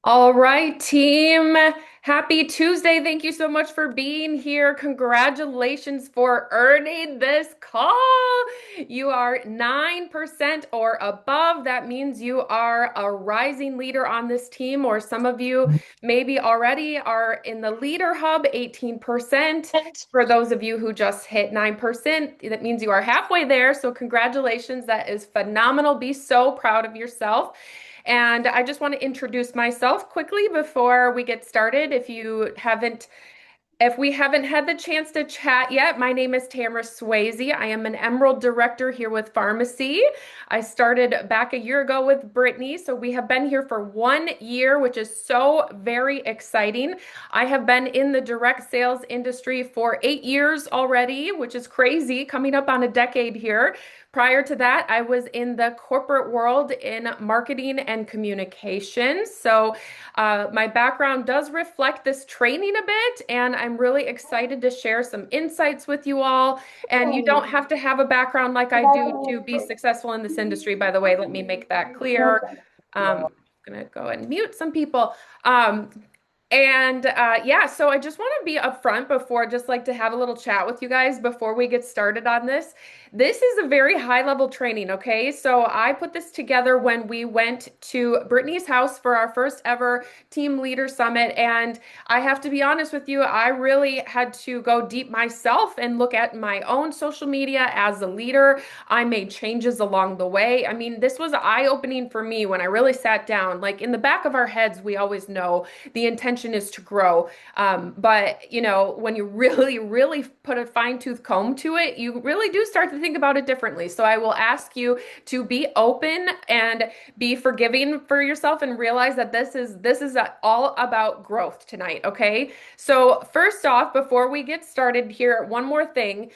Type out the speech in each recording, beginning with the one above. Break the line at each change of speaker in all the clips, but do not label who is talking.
All right, team. Happy Tuesday. Thank you so much for being here. Congratulations for earning this call. You are 9% or above. That means you are a rising leader on this team, or some of you maybe already are in the leader hub, 18%. For those of you who just hit 9%, that means you are halfway there. So, congratulations. That is phenomenal. Be so proud of yourself. And I just want to introduce myself quickly before we get started. If we haven't had the chance to chat yet, my name is Tamara Sweasy. I am an Emerald Director here with Farmasi. I started back a year ago with Brittany, so we have been here for 1 year, which is so very exciting. I have been in the direct sales industry for 8 years already, which is crazy, coming up on a decade here. Prior to that, I was in the corporate world in marketing and communications. So my background does reflect this training a bit, and I'm really excited to share some insights with you all. And you don't have to have a background like I do to be successful in this industry, by the way. Let me make that clear. I'm going to go and mute some people. Um, yeah, so I just want to be upfront before, just like to have a little chat with you guys before we get started on this. This is a very high level training, okay? So I put this together when we went to Brittany's house for our first ever team leader summit. And I have to be honest with you, I really had to go deep myself and look at my own social media as a leader. I made changes along the way. I mean, this was eye-opening for me when I really sat down. Like in the back of our heads, we always know the intention is to grow. But when you really, really put a fine-tooth comb to it, you really do start to think about it differently. So I will ask you to be open and be forgiving for yourself and realize that this is all about growth tonight, okay? So first off, before we get started here, one more thing.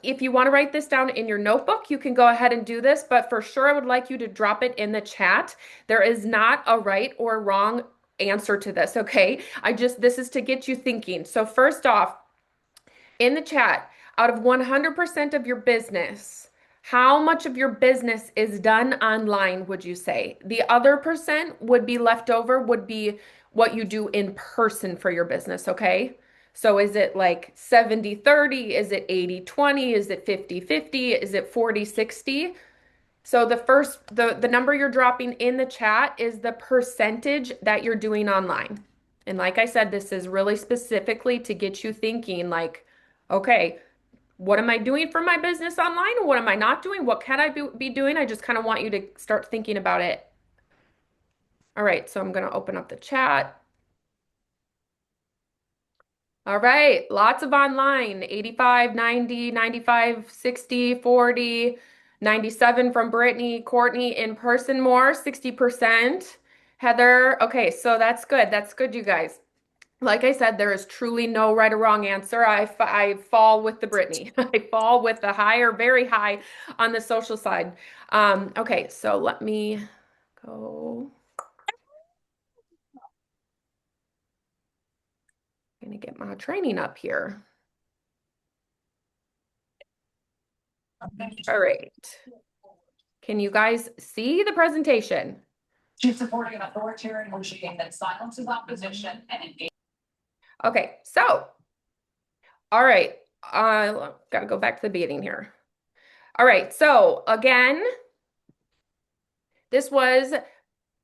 If you want to write this down in your notebook, you can go ahead and do this, but for sure I would like you to drop it in the chat. There is not a right or wrong answer to this, okay? This is to get you thinking. So first off, in the chat, out of 100% of your business, how much of your business is done online, would you say? The other percent would be left over, would be what you do in person for your business, okay? So is it like 70-30? Is it 80-20? Is it 50-50? Is it 40-60? So the number you're dropping in the chat is the percentage that you're doing online. And like I said, this is really specifically to get you thinking like, okay, what am I doing for my business online? What am I not doing? What can I be doing? I just kind of want you to start thinking about it. All right, so I'm going to open up the chat. All right, lots of online, 85, 90, 95, 60, 40, 97 from Brittany, Courtney in person more, 60%. Heather, okay, so that's good. That's good, you guys. Like I said, there is truly no right or wrong answer. I fall with the Brittany. I fall with the higher, very high on the social side. Okay, so let me go. I'm gonna get my training up here. All right. Can you guys see the presentation? She's supporting an authoritarian regime that silences opposition and engages. Okay, so, all right. Gotta go back to the beginning here. All right, so again, this was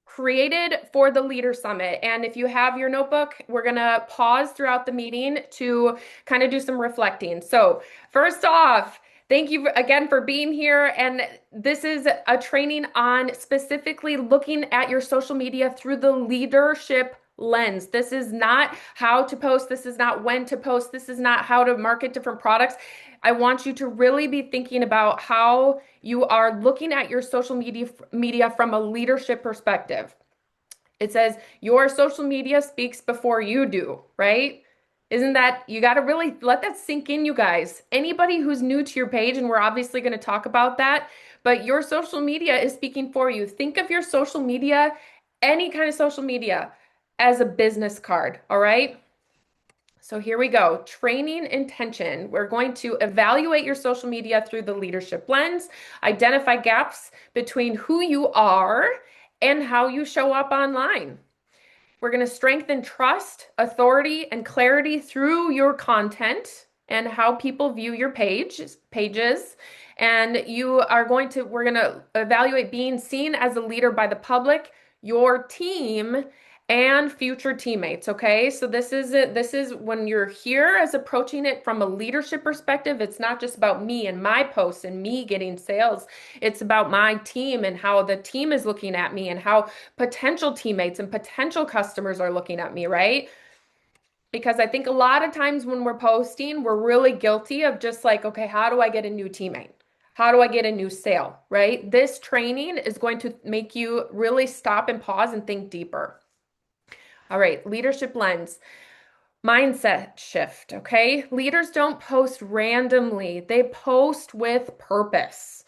created for the Leader Summit. And if you have your notebook, we're going to pause throughout the meeting to kind of do some reflecting. So, first off, thank you again for being here. And this is a training on specifically looking at your social media through the leadership lens. This is not how to post. This is not when to post. This is not how to market different products. I want you to really be thinking about how you are looking at your social media from a leadership perspective. It says your social media speaks before you do, right? Isn't that, you got to really let that sink in, you guys. Anybody who's new to your page, and we're obviously going to talk about that, but your social media is speaking for you. Think of your social media, any kind of social media, as a business card, all right? So here we go. Training intention. We're going to evaluate your social media through the leadership lens, identify gaps between who you are and how you show up online. We're going to strengthen trust, authority, and clarity through your content and how people view your pages. And we're going to evaluate being seen as a leader by the public, your team, and future teammates. Okay. So this is it. This is when you're here as approaching it from a leadership perspective. It's not just about me and my posts and me getting sales. It's about my team and how the team is looking at me and how potential teammates and potential customers are looking at me, right? Because I think a lot of times when we're posting, we're really guilty of just like, okay, how do I get a new teammate? How do I get a new sale, right? This training is going to make you really stop and pause and think deeper. All right, leadership lens. Mindset shift, okay? Leaders don't post randomly. They post with purpose.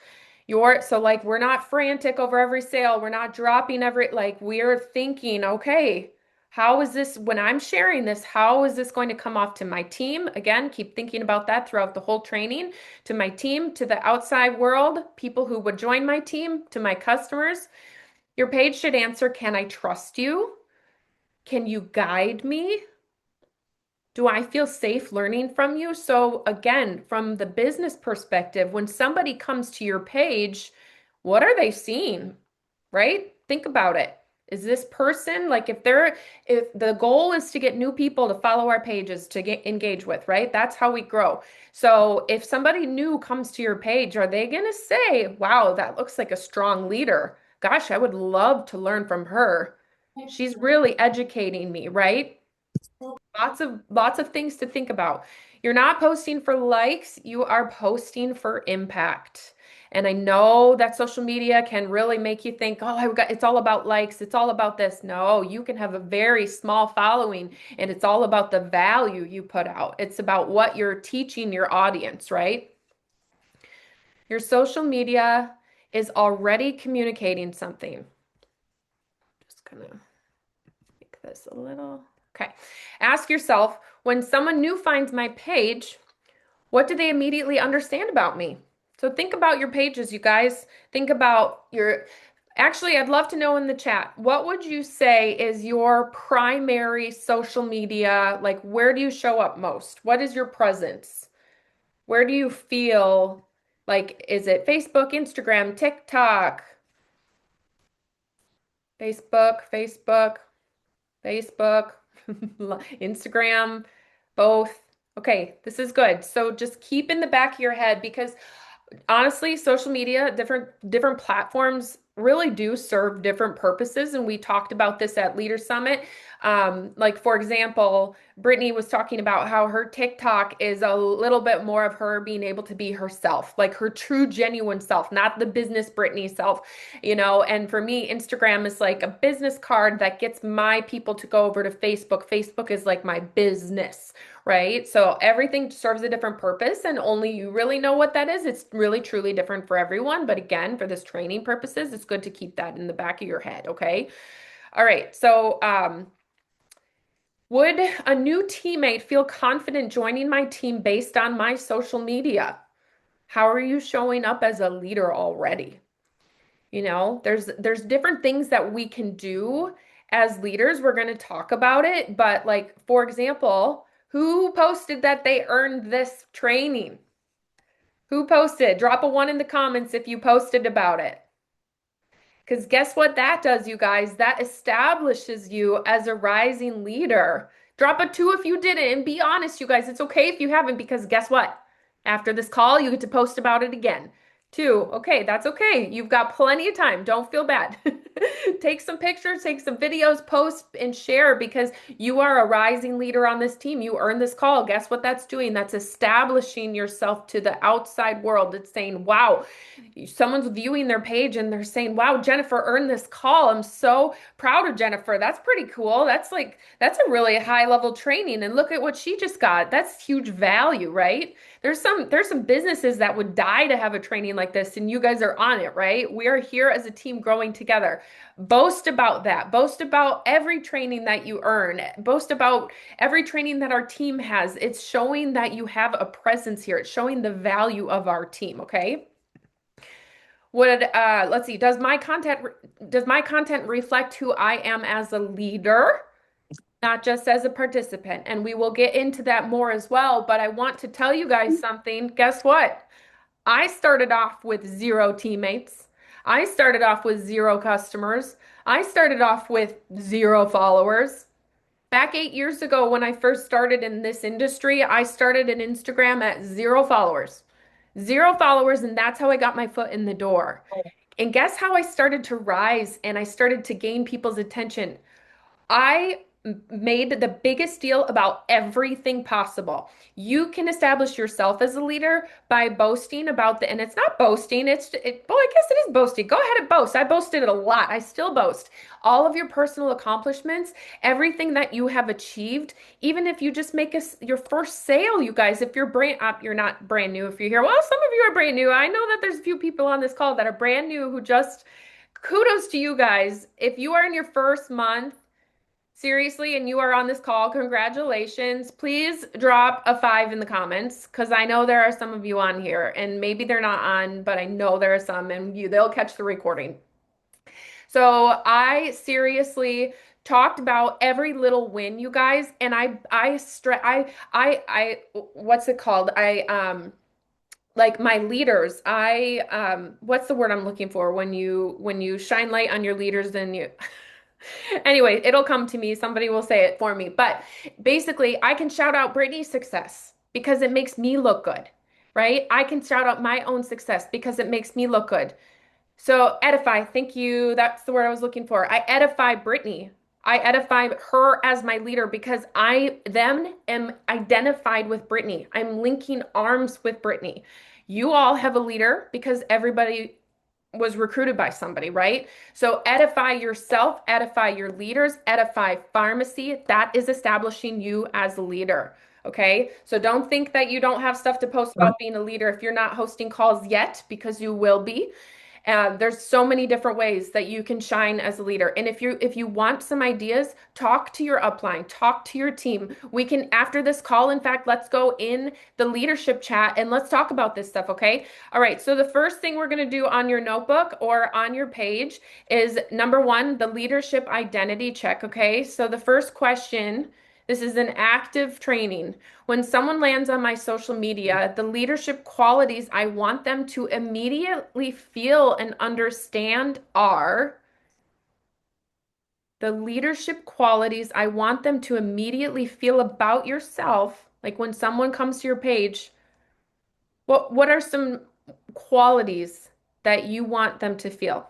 So like we're not frantic over every sale. We're not dropping we're thinking, okay, how is this when I'm sharing this, how is this going to come off to my team? Again, keep thinking about that throughout the whole training, to my team, to the outside world, people who would join my team, to my customers. Your page should answer, can I trust you? Can you guide me? Do I feel safe learning from you? So, again, from the business perspective, when somebody comes to your page, what are they seeing? Right? Think about it. Is this person like if the goal is to get new people to follow our pages to get engage with, right? That's how we grow. So, if somebody new comes to your page, are they going to say, "Wow, that looks like a strong leader. Gosh, I would love to learn from her. She's really educating me," right? Lots of things to think about. You're not posting for likes, you are posting for impact. And I know that social media can really make you think, "Oh, it's all about likes, it's all about this." No, you can have a very small following and it's all about the value you put out. It's about what you're teaching your audience, right? Your social media is already communicating something. Just gonna make this a little. Okay. Ask yourself, when someone new finds my page, what do they immediately understand about me? So think about your pages, you guys. Think about actually, I'd love to know in the chat, what would you say is your primary social media? Like, where do you show up most? What is your presence? Where do you feel like, is it Facebook, Instagram, TikTok, Facebook, Facebook, Instagram, both? Okay, this is good. So just keep in the back of your head because honestly, social media, different platforms really do serve different purposes. And we talked about this at Leader Summit. Like for example, Brittany was talking about how her TikTok is a little bit more of her being able to be herself, like her true, genuine self, not the business Brittany self, you know. And for me, Instagram is like a business card that gets my people to go over to Facebook. Facebook is like my business, right? So everything serves a different purpose, and only you really know what that is. It's really truly different for everyone. But again, for this training purposes, it's good to keep that in the back of your head, okay? All right. So, would a new teammate feel confident joining my team based on my social media? How are you showing up as a leader already? You know, there's different things that we can do as leaders. We're going to talk about it, but like for example, who posted that they earned this training? Who posted? Drop a one in the comments if you posted about it. Because guess what that does, you guys? That establishes you as a rising leader. Drop a two if you didn't, and be honest, you guys. It's okay if you haven't, because guess what? After this call, you get to post about it again. Two, okay, that's okay. You've got plenty of time. Don't feel bad. Take some pictures, take some videos, post and share because you are a rising leader on this team. You earned this call. Guess what that's doing? That's establishing yourself to the outside world. It's saying, wow, someone's viewing their page and they're saying, wow, Jennifer earned this call. I'm so proud of Jennifer. That's pretty cool. That's a really high level training. And look at what she just got. That's huge value, right? There's some businesses that would die to have a training like this, and you guys are on it, right? We are here as a team growing together. Boast about that. Boast about every training that you earn. Boast about every training that our team has. It's showing that you have a presence here. It's showing the value of our team, okay? Let's see, does my content reflect who I am as a leader? not just as a participant. And we will get into that more as well. But I want to tell you guys something. Guess what? I started off with zero teammates. I started off with zero customers. I started off with zero followers. Back 8 years ago, when I first started in this industry, I started an Instagram at zero followers. Zero followers, and that's how I got my foot in the door. And guess how I started to rise and I started to gain people's attention? I made the biggest deal about everything possible. You can establish yourself as a leader by boasting about and it's not boasting, well, I guess it is boasting. Go ahead and boast. I boasted it a lot. I still boast. All of your personal accomplishments, everything that you have achieved, even if you just make your first sale, you guys, if you're you're not brand new if you're here. Well, some of you are brand new. I know that there's a few people on this call that are brand new who just kudos to you guys. If you are in your first month, seriously, and you are on this call, congratulations. Please drop a 5 in the comments because I know there are some of you on here and maybe they're not on, but I know there are some and they'll catch the recording. So I seriously talked about every little win, you guys, and what's it called? Like my leaders, what's the word I'm looking for when you shine light on your leaders and you anyway, it'll come to me. Somebody will say it for me. But basically, I can shout out Brittany's success because it makes me look good, right? I can shout out my own success because it makes me look good. So edify, thank you. That's the word I was looking for. I edify Brittany. I edify her as my leader because I then am identified with Brittany. I'm linking arms with Brittany. You all have a leader because everybody was recruited by somebody, right? So edify yourself, edify your leaders, edify Farmasi. That is establishing you as a leader. Okay. So don't think that you don't have stuff to post about being a leader if you're not hosting calls yet, because you will be. There's so many different ways that you can shine as a leader. And if you want some ideas, talk to your upline, talk to your team. We can, after this call, in fact, let's go in the leadership chat and let's talk about this stuff, okay? All right, so the first thing we're going to do on your notebook or on your page is number one, the leadership identity check, okay? So the first question, this is an active training. When someone lands on my social media, the leadership qualities I want them to immediately feel and understand are the leadership qualities I want them to immediately feel about yourself. Like when someone comes to your page, what are some qualities that you want them to feel?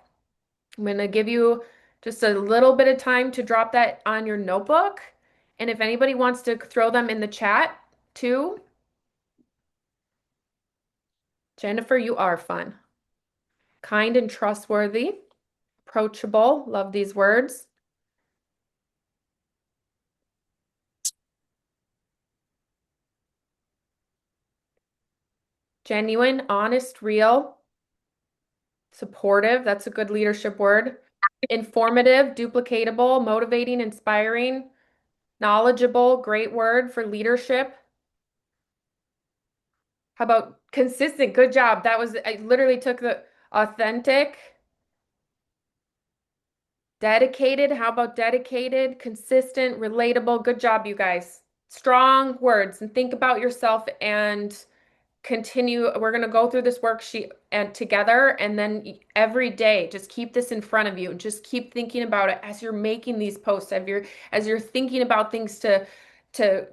I'm going to give you just a little bit of time to drop that on your notebook. And if anybody wants to throw them in the chat too, Jennifer, you are fun. Kind and trustworthy, approachable, love these words. Genuine, honest, real, supportive, that's a good leadership word. Informative, duplicatable, motivating, inspiring, knowledgeable, great word for leadership. How about consistent? Good job. I literally took the authentic. Dedicated. How about dedicated, consistent, relatable? Good job, you guys. Strong words. And think about yourself and continue. We're going to go through this worksheet and together, and then every day, just keep this in front of you. Just keep thinking about it as you're making these posts, as you're thinking about things to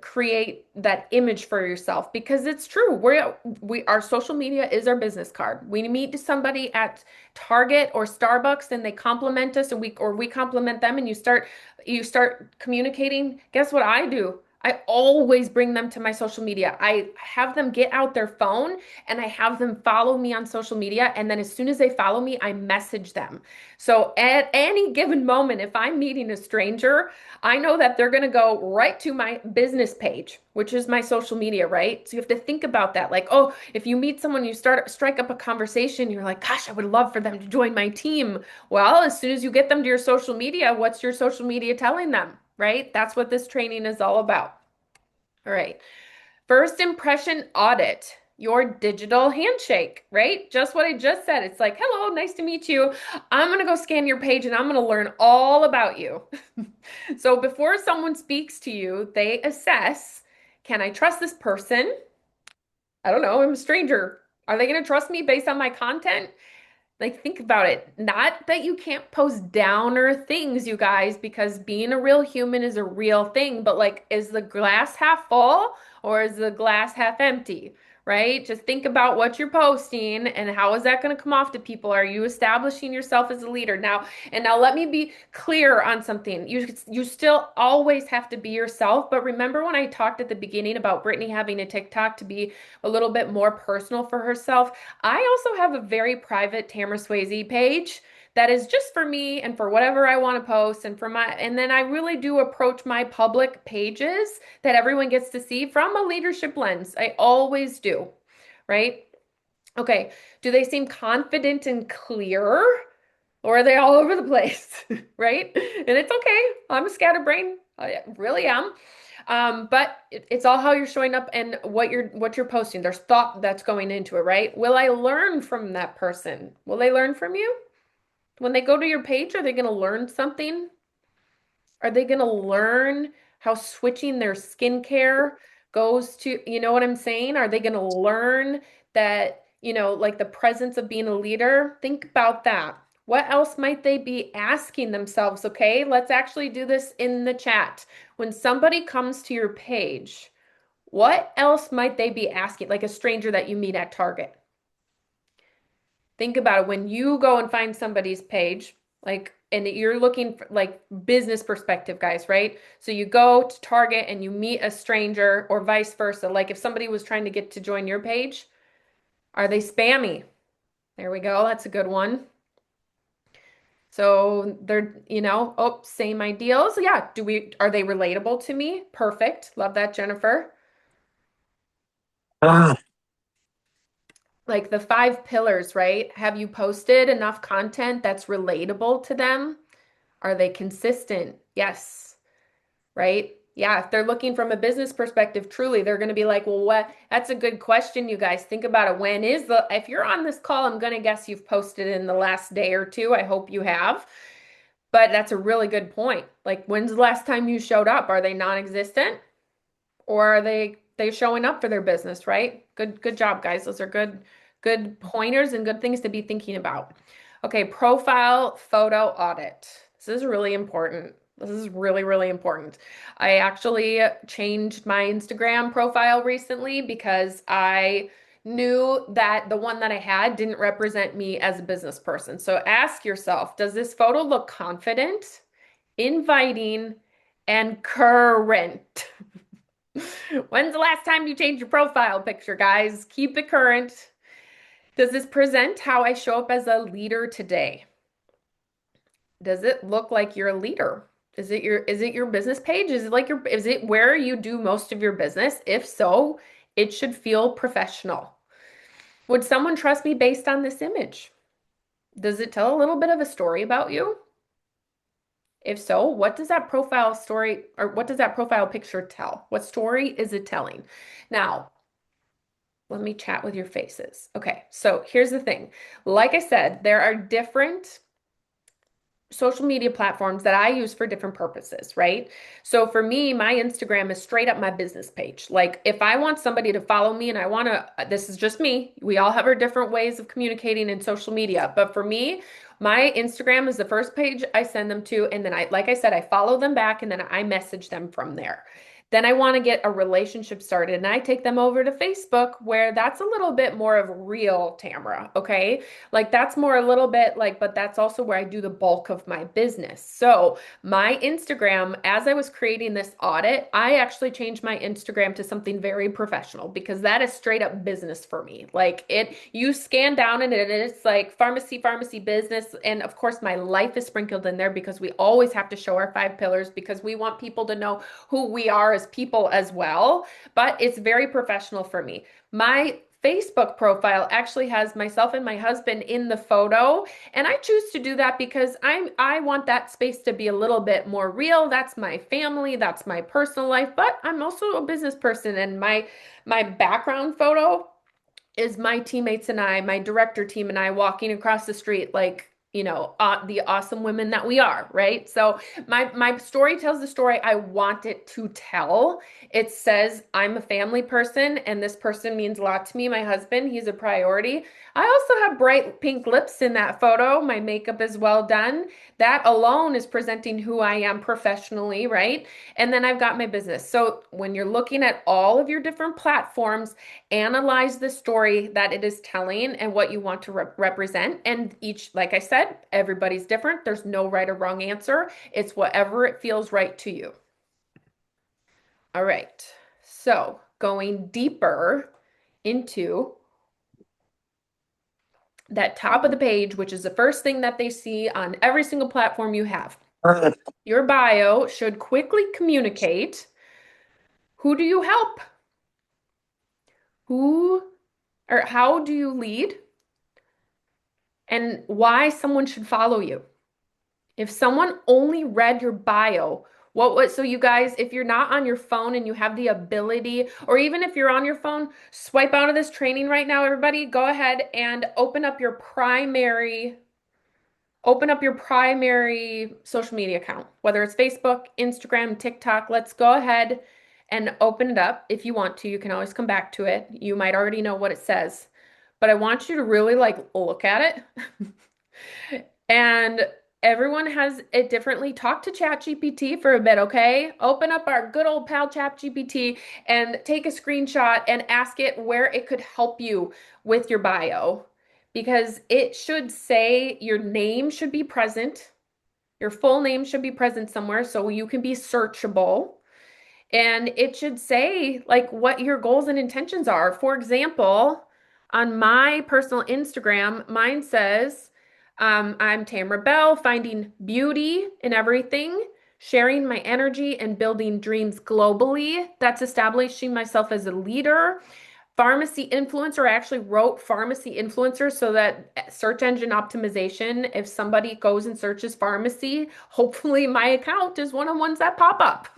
create that image for yourself, because it's true. Our social media is our business card. We meet somebody at Target or Starbucks and they compliment us and we compliment them, and you start communicating. Guess what I do? I always bring them to my social media. I have them get out their phone and I have them follow me on social media. And then as soon as they follow me, I message them. So at any given moment, if I'm meeting a stranger, I know that they're going to go right to my business page, which is my social media, right? So you have to think about that. Like, oh, if you meet someone, you strike up a conversation, you're like, gosh, I would love for them to join my team. Well, as soon as you get them to your social media, what's your social media telling them, right? That's what this training is all about. All right. First impression audit. your digital handshake, right? Just what I just said. It's like, hello, nice to meet you. I'm going to go scan your page and I'm going to learn all about you. So before someone speaks to you, they assess, can I trust this person? I don't know, I'm a stranger. Are they going to trust me based on my content? Like, think about it. Not that you can't post downer things, you guys, because being a real human is a real thing, but like, is the glass half full or is the glass half empty? Right? Just think about what you're posting and how is that going to come off to people? Are you establishing yourself as a leader? Now let me be clear on something. You still always have to be yourself, but remember when I talked at the beginning about Brittany having a TikTok to be a little bit more personal for herself? I also have a very private Tamara Sweasy page that is just for me and for whatever I want to post and then I really do approach my public pages that everyone gets to see from a leadership lens. I always do, right? Okay, do they seem confident and clear? Or are they all over the place, right? And it's okay. I'm a scatterbrain. I really am. But it's all how you're showing up and what you're posting. There's thought that's going into it, right? Will I learn from that person? Will they learn from you? When they go to your page, are they going to learn something? Are they going to learn how switching their skincare goes to, you know what I'm saying? Are they going to learn that, like the presence of being a leader? Think about that. What else might they be asking themselves? Okay, let's actually do this in the chat. When somebody comes to your page, what else might they be asking? Like a stranger that you meet at Target. Think about it. When you go and find somebody's page, like, and you're looking for like business perspective, guys, right? So you go to Target and you meet a stranger or vice versa. Like if somebody was trying to get to join your page, are they spammy? There we go. That's a good one. So they're, oh, same ideals. Yeah. Are they relatable to me? Perfect. Love that, Jennifer.
Ah,
Like the 5 pillars, right? Have you posted enough content that's relatable to them? Are they consistent? Yes. Right? Yeah, if they're looking from a business perspective, truly, they're going to be like, well, what? That's a good question, you guys. Think about it. If you're on this call, I'm going to guess you've posted in the last day or two. I hope you have. But that's a really good point. Like, when's the last time you showed up? Are they non-existent? Or are they showing up for their business, right? Good job, guys. Those are good pointers and good things to be thinking about. Okay, profile photo audit. This is really important. This is really, really important. I actually changed my Instagram profile recently because I knew that the one that I had didn't represent me as a business person. So ask yourself, does this photo look confident, inviting, and current? When's the last time you changed your profile picture, guys? Keep it current. Does this present how I show up as a leader today? Does it look like you're a leader? Is it your business page? Is it where you do most of your business? If so, it should feel professional. Would someone trust me based on this image? Does it tell a little bit of a story about you? If so, what does that profile story or what does that profile picture tell? What story is it telling? Now, let me chat with your faces. Okay, so here's the thing. Like I said, there are different social media platforms that I use for different purposes, right? So for me, my Instagram is straight up my business page. Like if I want somebody to follow me and I want to, this is just me. We all have our different ways of communicating in social media. But for me, my Instagram is the first page I send them to. And then like I said, I follow them back and then I message them from there. Then I want to get a relationship started and I take them over to Facebook where that's a little bit more of real Tamara, okay? Like that's more a little bit like, but that's also where I do the bulk of my business. So my Instagram, as I was creating this audit, I actually changed my Instagram to something very professional because that is straight up business for me. Like you scan down in it and it's like pharmacy business. And of course, my life is sprinkled in there because we always have to show our 5 pillars because we want people to know who we are as people as well. But it's very professional for me. My Facebook profile actually has myself and my husband in the photo, and I choose to do that because I want that space to be a little bit more real. That's my family, that's my personal life, but I'm also a business person and my background photo is my teammates and I, my director team and I walking across the street like, the awesome women that we are, right? So my story tells the story I want it to tell. It says I'm a family person and this person means a lot to me. My husband, he's a priority. I also have bright pink lips in that photo. My makeup is well done. That alone is presenting who I am professionally, right? And then I've got my business. So when you're looking at all of your different platforms, analyze the story that it is telling and what you want to represent. And each, like I said, everybody's different. There's no right or wrong answer. It's whatever it feels right to you. All right. So going deeper into that top of the page, which is the first thing that they see on every single platform you have. Your bio should quickly communicate who do you help? Who or how do you lead? And why someone should follow you. If someone only read your bio, so you guys, if you're not on your phone and you have the ability, or even if you're on your phone, swipe out of this training right now, everybody, go ahead and open up your primary social media account, whether it's Facebook, Instagram, TikTok. Let's go ahead and open it up. If you want to, you can always come back to it. You might already know what it says, but I want you to really like look at it. And everyone has it differently. Talk to ChatGPT for a bit, okay? Open up our good old pal ChatGPT and take a screenshot and ask it where it could help you with your bio because it should say your name should be present. Your full name should be present somewhere so you can be searchable. And it should say like what your goals and intentions are. For example, on my personal Instagram, mine says, I'm Tamara Bell, finding beauty in everything, sharing my energy and building dreams globally. That's establishing myself as a leader. Farmasi influencer, I actually wrote Farmasi influencer so that search engine optimization, if somebody goes and searches Farmasi, hopefully my account is one of the ones that pop up.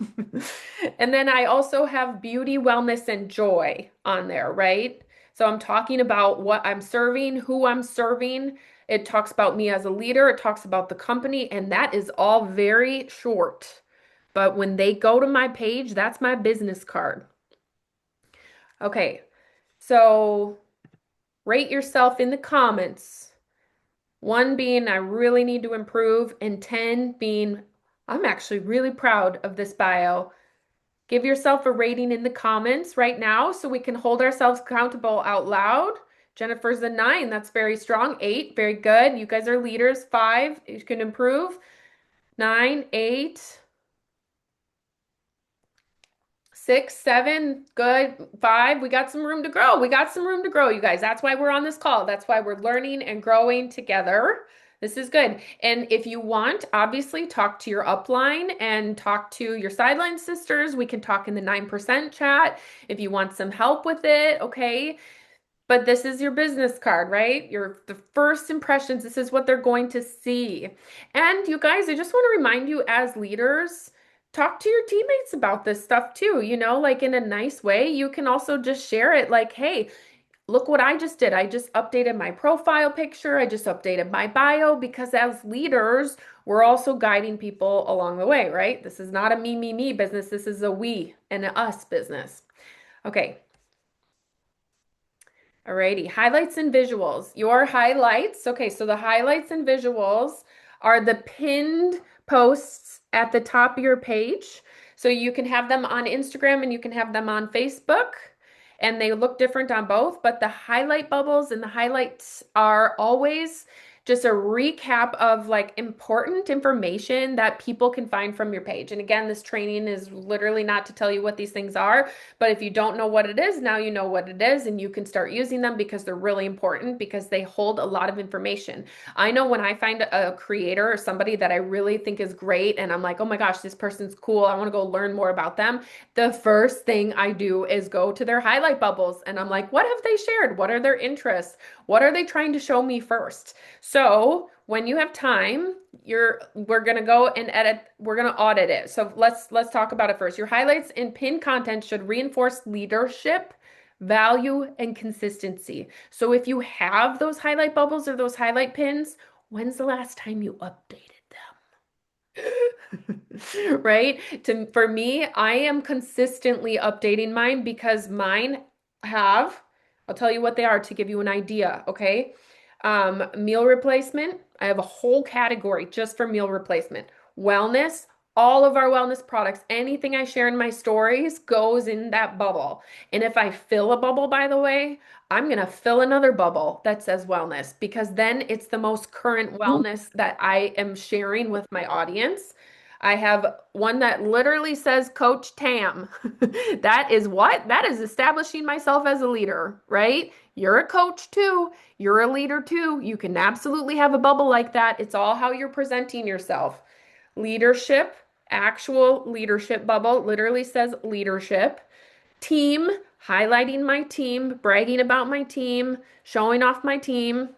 And then I also have beauty, wellness, and joy on there, right? So I'm talking about what I'm serving, who I'm serving. It talks about me as a leader, it talks about the company, and that is all very short. But when they go to my page, that's my business card. Okay, so rate yourself in the comments. 1 being I really need to improve, and 10 being I'm actually really proud of this bio. Give yourself a rating in the comments right now so we can hold ourselves accountable out loud. Jennifer's a 9. That's very strong. 8. Very good. You guys are leaders. 5. You can improve. 9, 8. 6, 7, good. 5, we got some room to grow. We got some room to grow, you guys. That's why we're on this call. That's why we're learning and growing together. This is good. And if you want, obviously, talk to your upline and talk to your sideline sisters. We can talk in the 9% chat if you want some help with it, okay? But this is your business card, right? The first impressions, this is what they're going to see. And you guys, I just want to remind you as leaders, talk to your teammates about this stuff too, like in a nice way. You can also just share it like, hey, look what I just did. I just updated my profile picture. I just updated my bio because as leaders, we're also guiding people along the way, right? This is not a me, me, me business. This is a we and a us business. Okay. Alrighty, highlights and visuals. Your highlights, okay, so the highlights and visuals are the pinned posts at the top of your page. So you can have them on Instagram and you can have them on Facebook, and they look different on both, but the highlight bubbles and the highlights are always just a recap of like important information that people can find from your page. And again, this training is literally not to tell you what these things are, but if you don't know what it is, now you know what it is and you can start using them because they're really important because they hold a lot of information. I know when I find a creator or somebody that I really think is great and I'm like, oh my gosh, this person's cool, I want to go learn more about them, the first thing I do is go to their highlight bubbles and I'm like, what have they shared? What are their interests? What are they trying to show me first? So when you have time, we're gonna go and we're gonna audit it. So let's talk about it first. Your highlights and pinned content should reinforce leadership, value, and consistency. So if you have those highlight bubbles or those highlight pins, when's the last time you updated them? Right? For me, I am consistently updating mine because mine have, I'll tell you what they are to give you an idea, okay? Meal replacement, I have a whole category just for meal replacement. Wellness, all of our wellness products, anything I share in my stories goes in that bubble. And if I fill a bubble, by the way, I'm gonna fill another bubble that says wellness because then it's the most current wellness that I am sharing with my audience. I have one that literally says Coach Tam. That is what? That is establishing myself as a leader, right? You're a coach too. You're a leader too. You can absolutely have a bubble like that. It's all how you're presenting yourself. Leadership, actual leadership bubble, literally says leadership. Team, highlighting my team, bragging about my team, showing off my team.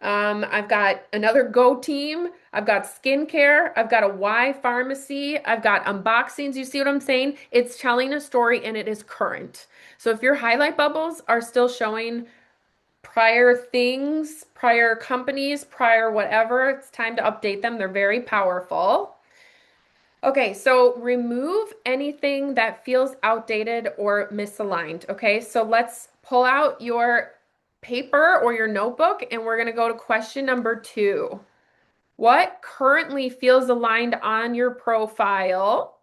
I've got another Go team. I've got skincare. I've got a Y pharmacy. I've got unboxings. You see what I'm saying? It's telling a story and it is current. So if your highlight bubbles are still showing prior things, prior companies, prior whatever, it's time to update them. They're very powerful. Okay, so remove anything that feels outdated or misaligned. Okay, so let's pull out your paper or your notebook and we're going to go to question number 2. What currently feels aligned on your profile?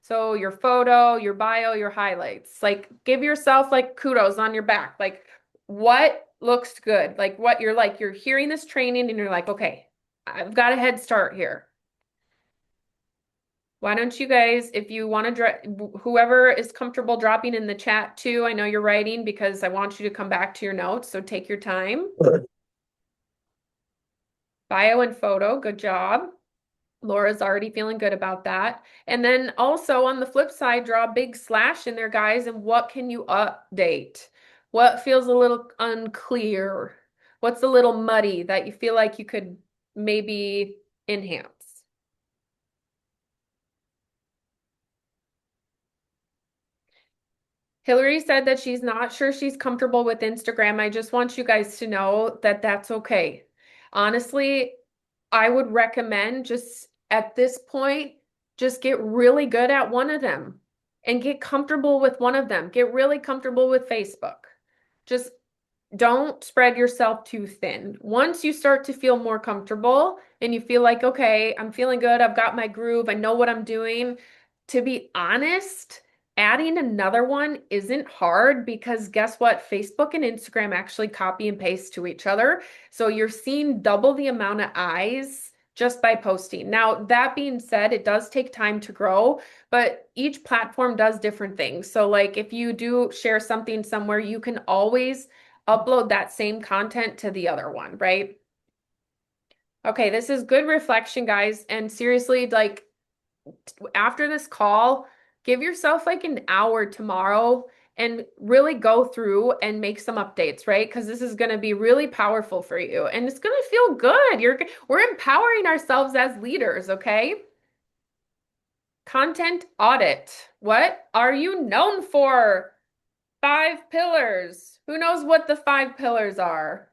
So your photo, your bio, your highlights. Like give yourself like kudos on your back. Like what looks good? Like you're hearing this training and you're like, okay, I've got a head start here. Why don't you guys, if you want to, whoever is comfortable dropping in the chat too, I know you're writing because I want you to come back to your notes, so take your time. Bio and photo, good job. Laura's already feeling good about that. And then also on the flip side, draw a big slash in there, guys, and what can you update? What feels a little unclear? What's a little muddy that you feel like you could maybe enhance? Hillary said that she's not sure she's comfortable with Instagram. I just want you guys to know that that's okay. Honestly, I would recommend just at this point, just get really good at one of them and get comfortable with one of them. Get really comfortable with Facebook. Just don't spread yourself too thin. Once you start to feel more comfortable and you feel like, okay, I'm feeling good, I've got my groove, I know what I'm doing. To be honest, adding another one isn't hard because guess what? Facebook and Instagram actually copy and paste to each other. So you're seeing double the amount of eyes just by posting. Now, that being said, it does take time to grow, but each platform does different things. So like if you do share something somewhere, you can always upload that same content to the other one, right? Okay, this is good reflection, guys. And seriously, like after this call, give yourself like an hour tomorrow and really go through and make some updates, right? Because this is going to be really powerful for you and it's going to feel good. We're empowering ourselves as leaders, okay? Content audit. What are you known for? 5 pillars. Who knows what the 5 pillars are?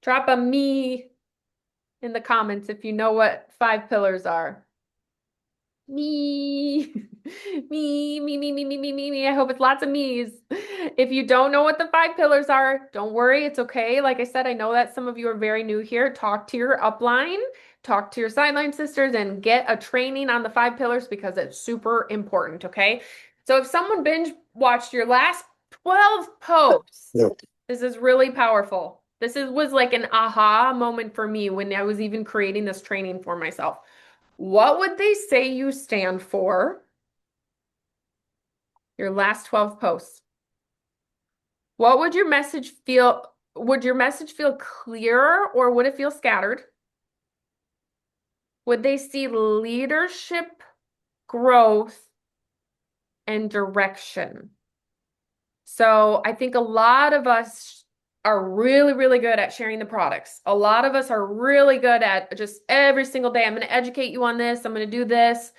Drop a me in the comments if you know what 5 pillars are. Me, me. I hope it's lots of me's. If you don't know what the 5 pillars are, don't worry. It's okay. Like I said, I know that some of you are very new here. Talk to your upline, talk to your sideline sisters, and get a training on the 5 pillars because it's super important. Okay. So if someone binge watched your last 12 posts, this is really powerful. Was like an aha moment for me when I was even creating this training for myself. What would they say you stand for? Your last 12 posts. What would your message feel? Would your message feel clear or would it feel scattered? Would they see leadership, growth, and direction? So I think a lot of us are really, really good at sharing the products. A lot of us are really good at just every single day, I'm going to educate you on this, I'm going to do this.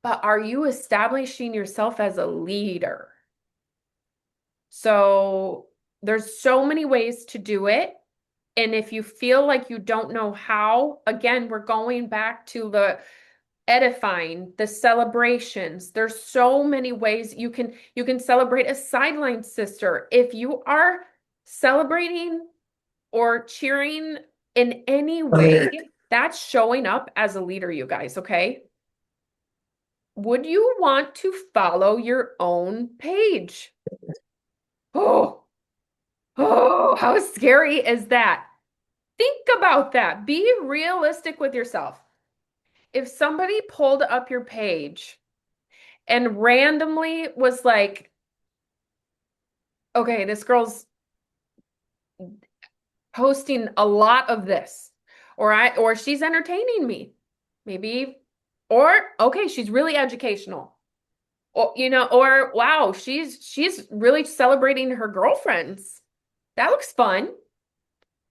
But are you establishing yourself as a leader? So there's so many ways to do it. And if you feel like you don't know how, again, we're going back to the edifying, the celebrations. There's so many ways you can celebrate a sideline sister. If you are celebrating or cheering in any way, that's showing up as a leader, you guys, okay? Would you want to follow your own page? Oh, oh, how scary is that? Think about that. Be realistic with yourself. If somebody pulled up your page and randomly was like, okay, this girl's posting a lot of this, or she's entertaining me, maybe, or okay, she's really educational, or or wow, she's really celebrating her girlfriends. That looks fun.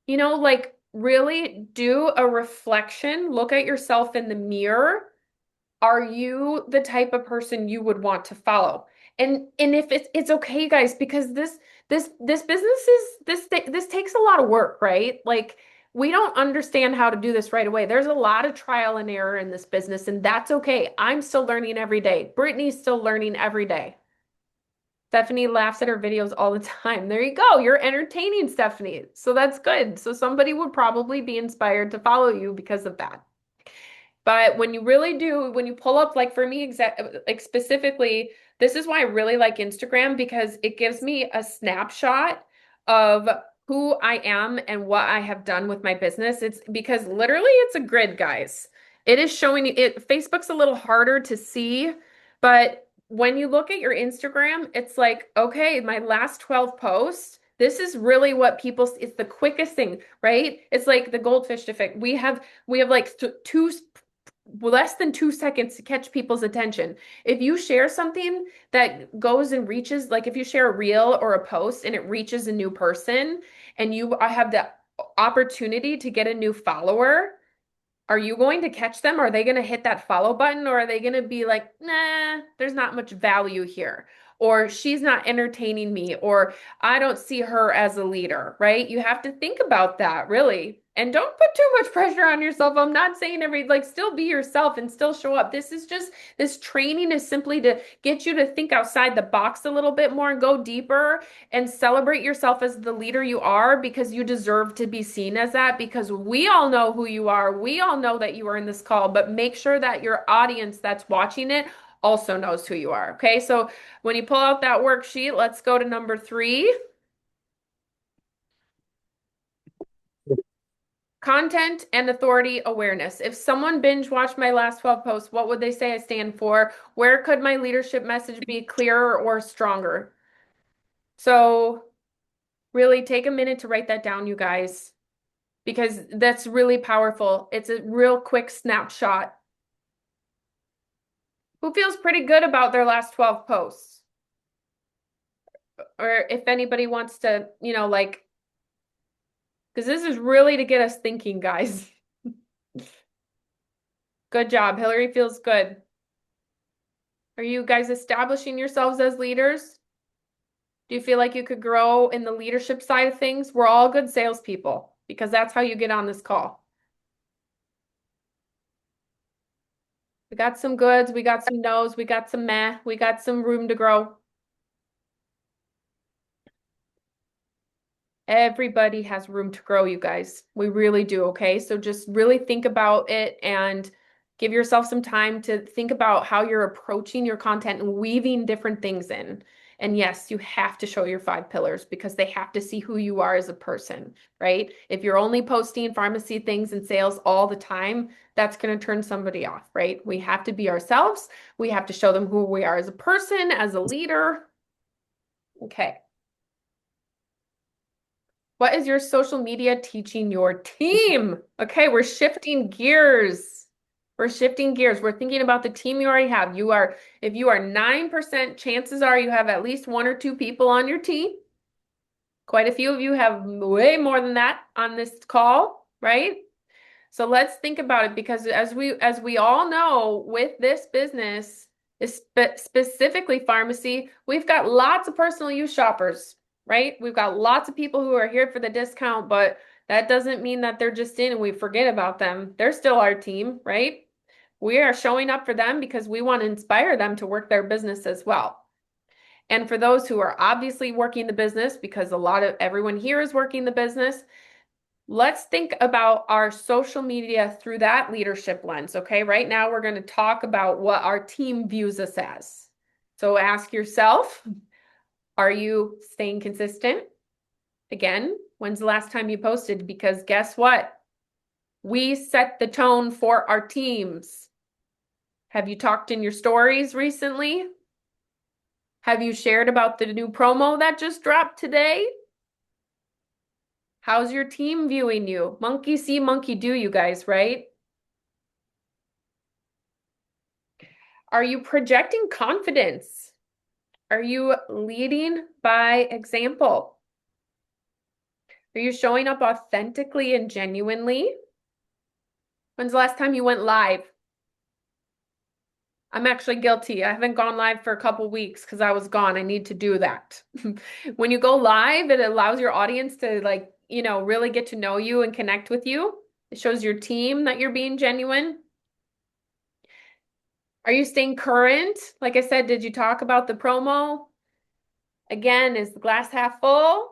Like really do a reflection, look at yourself in the mirror. Are you the type of person you would want to follow? And if it's okay, guys, because this business is this takes a lot of work, right? Like we don't understand how to do this right away. There's a lot of trial and error in this business, and that's okay. I'm still learning every day. Brittany's still learning every day. Stephanie laughs at her videos all the time. There you go. You're entertaining, Stephanie. So that's good. So somebody would probably be inspired to follow you because of that. But when you really do, when you pull up, like for me, like specifically, this is why I really like Instagram because it gives me a snapshot of who I am and what I have done with my business. It's because literally it's a grid, guys. It is showing you it. Facebook's a little harder to see, but when you look at your Instagram, it's like, okay, my last 12 posts. This is really what it's the quickest thing, right? It's like the goldfish effect. We have like two less than 2 seconds to catch people's attention. If you share something that goes and reaches, like if you share a reel or a post and it reaches a new person and you have the opportunity to get a new follower, are you going to catch them? Are they going to hit that follow button or are they going to be like, nah, there's not much value here? Or she's not entertaining me, or I don't see her as a leader, right? You have to think about that, really. And don't put too much pressure on yourself. I'm not saying like, still be yourself and still show up. This training is simply to get you to think outside the box a little bit more and go deeper and celebrate yourself as the leader you are because you deserve to be seen as that because we all know who you are. We all know that you are in this call, but make sure that your audience that's watching it also knows who you are. Okay. So when you pull out that worksheet, let's go to number 3. Content and authority awareness. If someone binge watched my last 12 posts, what would they say I stand for? Where could my leadership message be clearer or stronger? So really take a minute to write that down, you guys, because that's really powerful. It's a real quick snapshot. Who feels pretty good about their last 12 posts? Or if anybody wants to, like, because this is really to get us thinking, guys. Good job. Hillary feels good. Are you guys establishing yourselves as leaders? Do you feel like you could grow in the leadership side of things? We're all good salespeople because that's how you get on this call. We got some goods, we got some no's, we got some meh, we got some room to grow. Everybody has room to grow, you guys. We really do, okay? So just really think about it and give yourself some time to think about how you're approaching your content and weaving different things in. And yes, you have to show your 5 pillars because they have to see who you are as a person, right? If you're only posting pharmacy things and sales all the time, that's going to turn somebody off, right? We have to be ourselves. We have to show them who we are as a person, as a leader. Okay. What is your social media teaching your team? Okay, we're shifting gears. We're shifting gears. We're thinking about the team you already have. If you are 9%, chances are you have at least 1 or 2 people on your team. Quite a few of you have way more than that on this call, right? So let's think about it because as we all know with this business, Specifically Farmasi, we've got lots of personal use shoppers, right? We've got lots of people who are here for the discount, but that doesn't mean that they're just in and we forget about them. They're still our team, right? We are showing up for them because we want to inspire them to work their business as well. And for those who are obviously working the business, because a lot of everyone here is working the business, let's think about our social media through that leadership lens. Okay, right now we're going to talk about what our team views us as. So ask yourself, are you staying consistent? Again, when's the last time you posted? Because guess what? We set the tone for our teams. Have you talked in your stories recently? Have you shared about the new promo that just dropped today? How's your team viewing you? Monkey see, monkey do, you guys, right? Are you projecting confidence? Are you leading by example? Are you showing up authentically and genuinely? When's the last time you went live? I'm actually guilty. I haven't gone live for a couple weeks because I was gone. I need to do that. When you go live, it allows your audience to really get to know you and connect with you. It shows your team that you're being genuine. Are you staying current? Like I said, did you talk about the promo? Again, is the glass half full?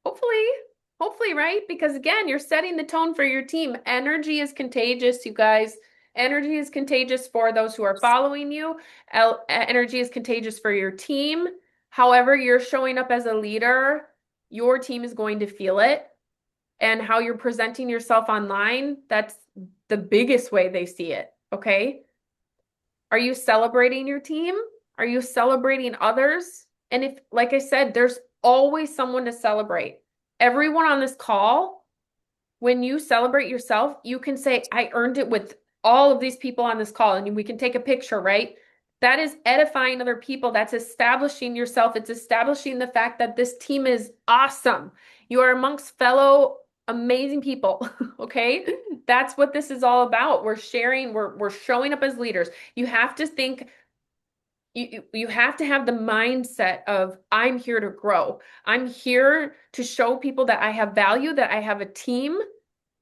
Hopefully, right? Because again, you're setting the tone for your team. Energy is contagious, you guys. Energy is contagious for those who are following you. Energy is contagious for your team. However, you're showing up as a leader, your team is going to feel it. And how you're presenting yourself online, that's the biggest way they see it, okay? Are you celebrating your team? Are you celebrating others? And if, like I said, there's always someone to celebrate. Everyone on this call, when you celebrate yourself, you can say, I earned it with all of these people on this call, and we can take a picture, right? That is edifying other people. That's establishing yourself. It's establishing the fact that this team is awesome. You are amongst fellow amazing people, okay? That's what this is all about. We're sharing, we're showing up as leaders. You have to think, you have to have the mindset of I'm here to grow. I'm here to show people that I have value, that I have a team.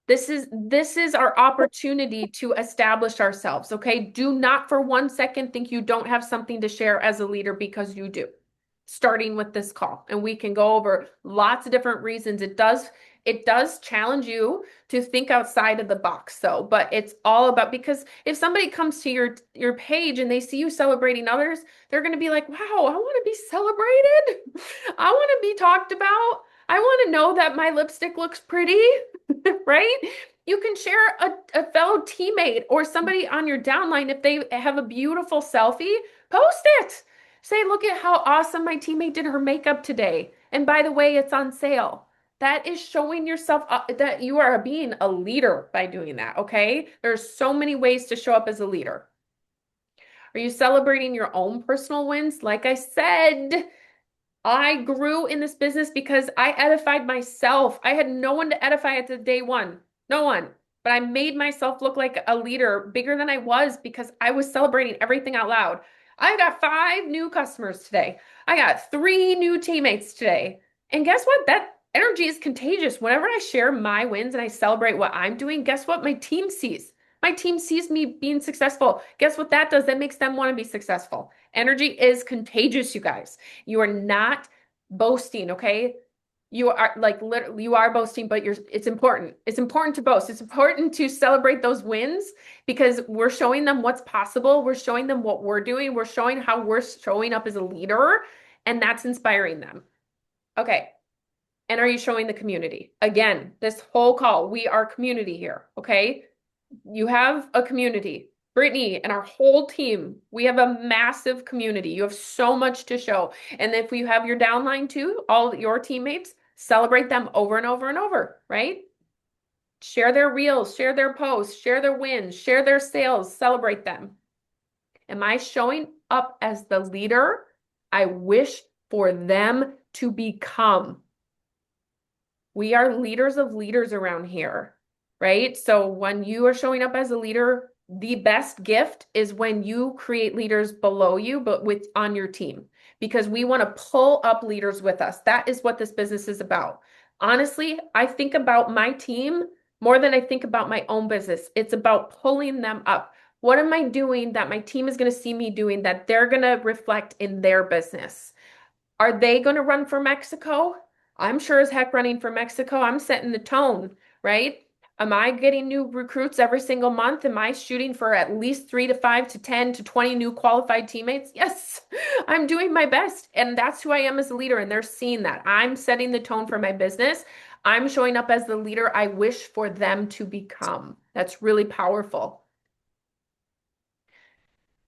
This is our opportunity to establish ourselves, okay? Do not for 1 second think you don't have something to share as a leader, because you do. Starting with this call, and we can go over lots of different reasons. It does challenge you to think outside of the box, though, but it's all about, because if somebody comes to your page and they see you celebrating others, they're going to be like, wow, I want to be celebrated. I want to be talked about. I want to know that my lipstick looks pretty, right? You can share a fellow teammate or somebody on your downline. If they have a beautiful selfie, post it. Say, look at how awesome my teammate did her makeup today. And by the way, it's on sale. That is showing yourself that you are being a leader by doing that, okay? There's so many ways to show up as a leader. Are you celebrating your own personal wins? Like I said, I grew in this business because I edified myself. I had no one to edify at the day one. No one. But I made myself look like a leader bigger than I was because I was celebrating everything out loud. I got 5 new customers today. I got 3 new teammates today. And guess what? That energy is contagious. Whenever I share my wins and I celebrate what I'm doing, guess what? My team sees. My team sees me being successful. Guess what that does? That makes them want to be successful. Energy is contagious, you guys. You are not boasting, okay? You are like literally, you are boasting, but it's important. It's important to boast. It's important to celebrate those wins because we're showing them what's possible. We're showing them what we're doing. We're showing how we're showing up as a leader, and that's inspiring them. Okay. And are you showing the community? Again, this whole call, we are community here, okay? You have a community. Brittany and our whole team, we have a massive community. You have so much to show. And if you have your downline too, all your teammates, celebrate them over and over and over, right? Share their reels, share their posts, share their wins, share their sales, celebrate them. Am I showing up as the leader I wish for them to become? We are leaders of leaders around here, right? So when you are showing up as a leader, The best gift is when you create leaders below you, but with on your team, because we want to pull up leaders with us. That is what this business is about. Honestly, I think about my team more than I think about my own business. It's about pulling them up. What am I doing that my team is going to see me doing that they're going to reflect in their business? Are they going to run for Mexico? I'm sure as heck running for Mexico. I'm setting the tone, right? Am I getting new recruits every single month? Am I shooting for at least 3 to 5 to 10 to 20 new qualified teammates? Yes, I'm doing my best. And that's who I am as a leader. And they're seeing that. I'm setting the tone for my business. I'm showing up as the leader I wish for them to become. That's really powerful.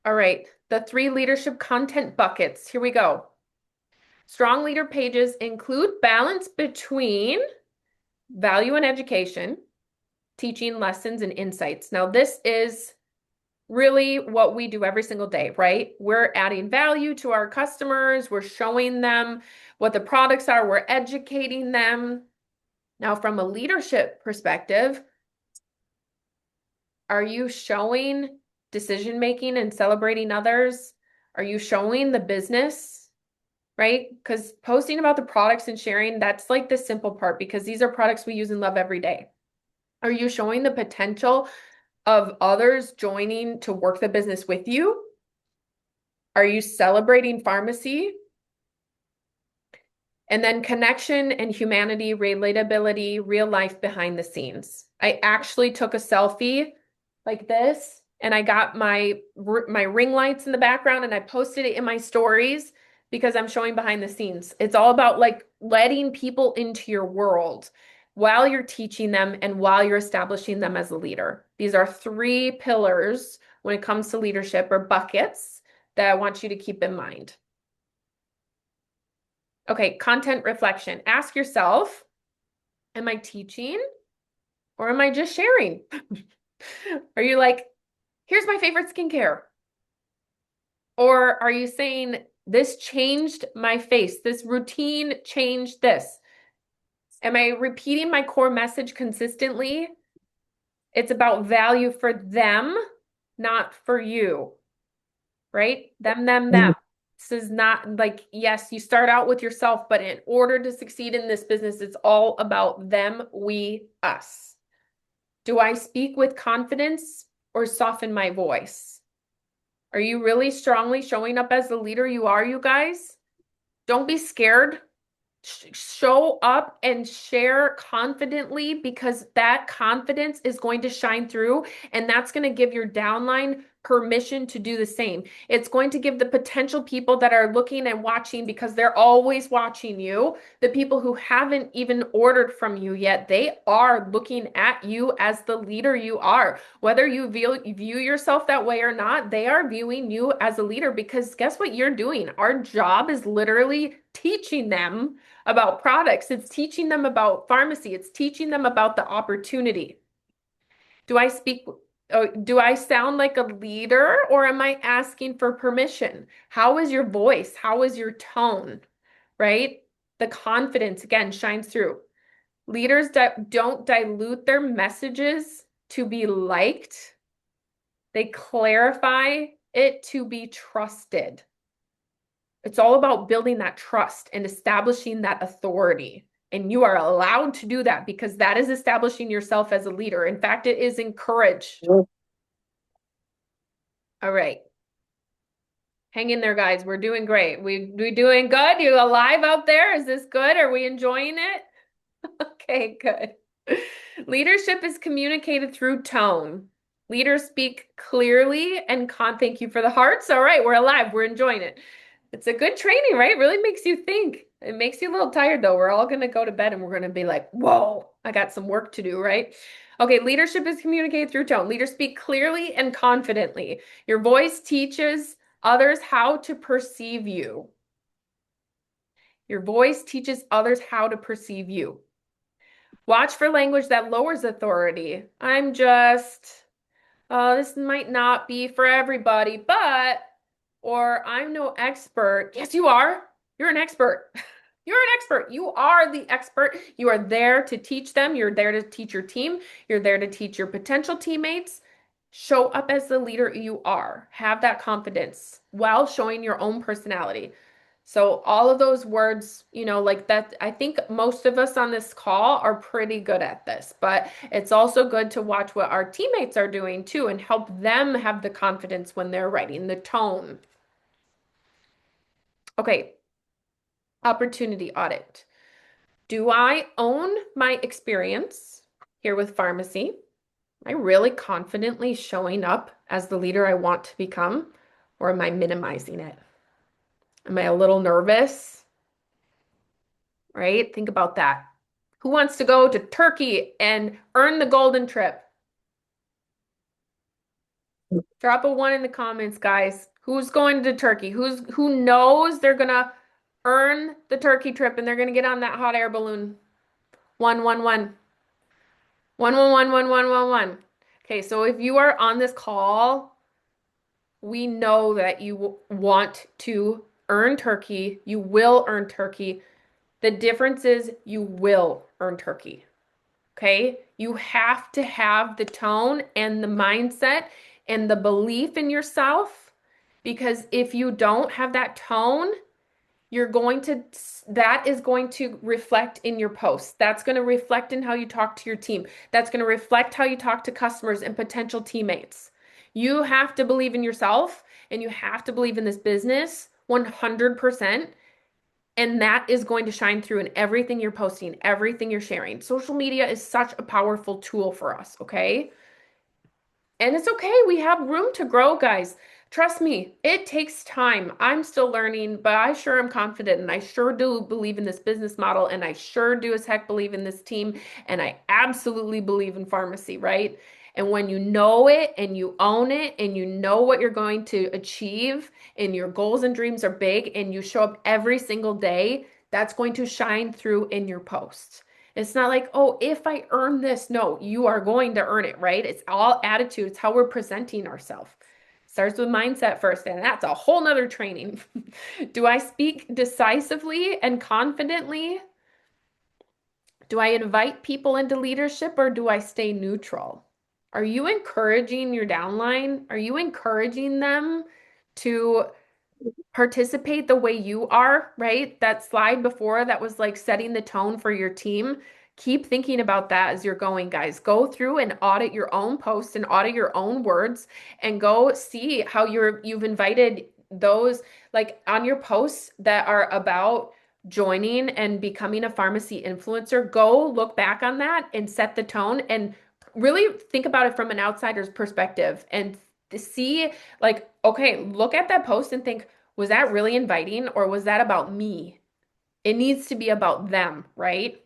All right, the 3 leadership content buckets. Here we go. Strong leader pages include balance between value and education, teaching lessons and insights. Now, this is really what we do every single day, right? We're adding value to our customers. We're showing them what the products are. We're educating them. Now, from a leadership perspective, are you showing decision making and celebrating others? Are you showing the business? Right? Because posting about the products and sharing, that's like the simple part because these are products we use and love every day. Are you showing the potential of others joining to work the business with you? Are you celebrating Farmasi? And then connection and humanity, relatability, real life behind the scenes. I actually took a selfie like this and I got my ring lights in the background and I posted it in my stories because I'm showing behind the scenes. It's all about like letting people into your world while you're teaching them and while you're establishing them as a leader. These are 3 pillars when it comes to leadership or buckets that I want you to keep in mind. Okay, content reflection. Ask yourself, am I teaching or am I just sharing? Are you like, here's my favorite skincare? Or are you saying, this changed my face? This routine changed this? Am I repeating my core message consistently? It's about value for them, not for you, right? Them. This is not like, yes, you start out with yourself, but in order to succeed in this business, it's all about them, we, us. Do I speak with confidence or soften my voice? Are you really strongly showing up as the leader you are, you guys? Don't be scared. Show up and share confidently because that confidence is going to shine through and that's going to give your downline permission to do the same. It's going to give the potential people that are looking and watching because they're always watching you, the people who haven't even ordered from you yet, they are looking at you as the leader you are. Whether you view yourself that way or not, they are viewing you as a leader because guess what you're doing? Our job is literally teaching them about products. It's teaching them about Farmasi. It's teaching them about the opportunity. Do I speak, do I sound like a leader or am I asking for permission? How is your voice? How is your tone? Right? The confidence again shines through. Leaders that don't dilute their messages to be liked. They clarify it to be trusted. It's all about building that trust and establishing that authority. And you are allowed to do that because that is establishing yourself as a leader. In fact, it is encouraged. All right. Hang in there, guys. We're doing great. We doing good? You alive out there? Is this good? Are we enjoying it? Okay, good. Leadership is communicated through tone. Leaders speak clearly and thank you for the hearts. All right, we're alive. We're enjoying it. It's a good training, right? It really makes you think. It makes you a little tired though. We're all going to go to bed and we're going to be like, whoa, I got some work to do, right? Okay, leadership is communicated through tone. Leaders speak clearly and confidently. Your voice teaches others how to perceive you. Your voice teaches others how to perceive you. Watch for language that lowers authority. I'm just, this might not be for everybody, but, or I'm no expert. Yes, you are. You're an expert. You're an expert. You are the expert. You are there to teach them. You're there to teach your team. You're there to teach your potential teammates. Show up as the leader you are. Have that confidence while showing your own personality. So all of those words, like that, I think most of us on this call are pretty good at this, but it's also good to watch what our teammates are doing too and help them have the confidence when they're writing the tone. Okay, opportunity audit. Do I own my experience here with Farmasi? Am I really confidently showing up as the leader I want to become, or am I minimizing it? Am I a little nervous? Right? Think about that. Who wants to go to Turkey and earn the golden trip? Drop a one in the comments, guys. Who's going to Turkey? Who knows they're gonna earn the Turkey trip and they're gonna get on that hot air balloon? One, one, one. One, one, one, one, one, one, one. Okay, so if you are on this call, we know that you want to earn Turkey. You will earn Turkey. The difference is you will earn Turkey. Okay? You have to have the tone and the mindset and the belief in yourself because if you don't have that tone, you're going to, that is going to reflect in your posts. That's going to reflect in how you talk to your team. That's going to reflect how you talk to customers and potential teammates. You have to believe in yourself and you have to believe in this business 100%. And that is going to shine through in everything you're posting, everything you're sharing. Social media is such a powerful tool for us, okay? And it's okay. We have room to grow, guys. Trust me, it takes time. I'm still learning, but I sure am confident and I sure do believe in this business model and I sure do as heck believe in this team and I absolutely believe in Farmasi, right? And when you know it and you own it and you know what you're going to achieve and your goals and dreams are big and you show up every single day, that's going to shine through in your posts. It's not like, oh, if I earn this. No, you are going to earn it, right? It's all attitude. It's how we're presenting ourselves. Starts with mindset first, and that's a whole nother training. Do I speak decisively and confidently? Do I invite people into leadership or do I stay neutral? Are you encouraging your downline? Are you encouraging them to participate the way you are, right? That slide before that was like setting the tone for your team. Keep thinking about that as you're going, guys. Go through and audit your own posts and audit your own words and go see how you've invited those like on your posts that are about joining and becoming a Farmasi influencer. Go look back on that and set the tone and really think about it from an outsider's perspective and see like, okay, look at that post and think, was that really inviting or was that about me? It needs to be about them, right?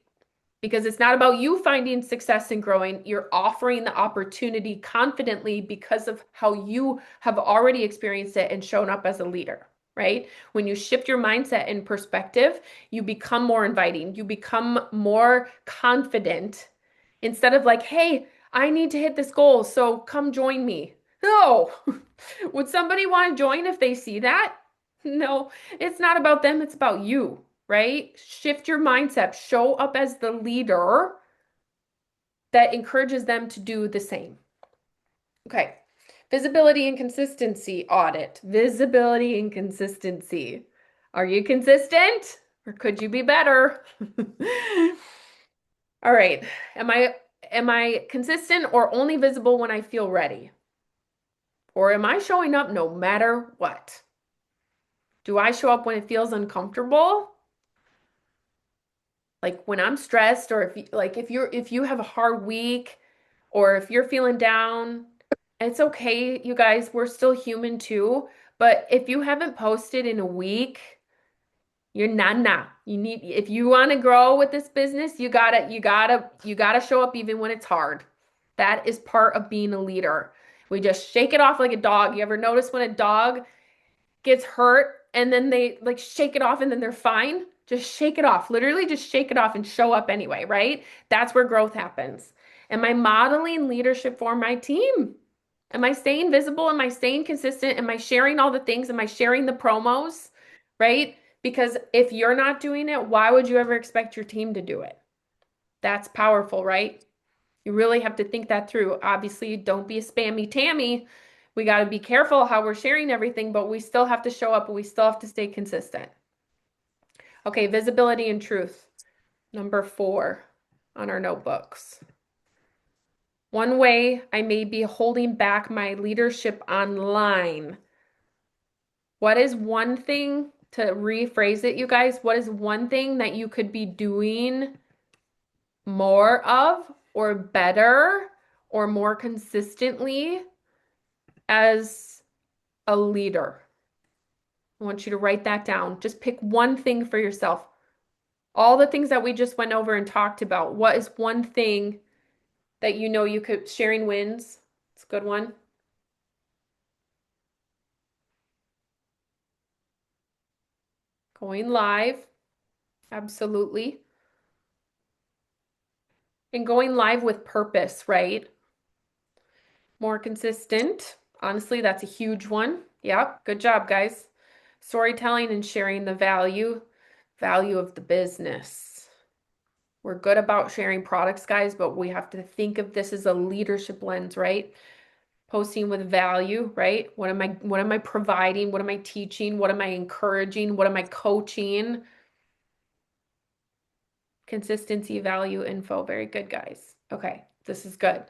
Because it's not about you finding success and growing. You're offering the opportunity confidently because of how you have already experienced it and shown up as a leader, right? When you shift your mindset and perspective, you become more inviting. You become more confident instead of like, hey, I need to hit this goal, so come join me. No. Would somebody want to join if they see that? No, it's not about them, it's about you, right? Shift your mindset, show up as the leader that encourages them to do the same. Okay. Visibility and consistency audit. Visibility and consistency. Are you consistent or could you be better? All right. Am I consistent or only visible when I feel ready? Or am I showing up no matter what? Do I show up when it feels uncomfortable? Like when I'm stressed or if you have a hard week or if you're feeling down, it's okay, you guys, we're still human too. But if you haven't posted in a week, you're nah. You need if you want to grow with this business, you gotta show up even when it's hard. That is part of being a leader. We just shake it off like a dog. You ever notice when a dog gets hurt and then they like shake it off and then they're fine? Just shake it off. Literally just shake it off and show up anyway, right? That's where growth happens. Am I modeling leadership for my team? Am I staying visible? Am I staying consistent? Am I sharing all the things? Am I sharing the promos? Right? Because if you're not doing it, why would you ever expect your team to do it? That's powerful, right? You really have to think that through. Obviously, don't be a spammy Tammy. We got to be careful how we're sharing everything, but we still have to show up and we still have to stay consistent. Okay, visibility and truth. Number 4 on our notebooks. One way I may be holding back my leadership online. What is one thing, to rephrase it, you guys, what is one thing that you could be doing more of or better or more consistently as a leader? I want you to write that down. Just pick one thing for yourself. All the things that we just went over and talked about, what is one thing that you know you could, sharing wins? It's a good one. Going live, absolutely. And going live with purpose, right? More consistent. Honestly, that's a huge one. Yep, good job, guys. Storytelling and sharing the value of the business. We're good about sharing products, guys, but we have to think of this as a leadership lens, right? Posting with value, right? What am I providing? What am I teaching? What am I encouraging? What am I coaching? Consistency, value, info. Very good, guys. Okay, this is good.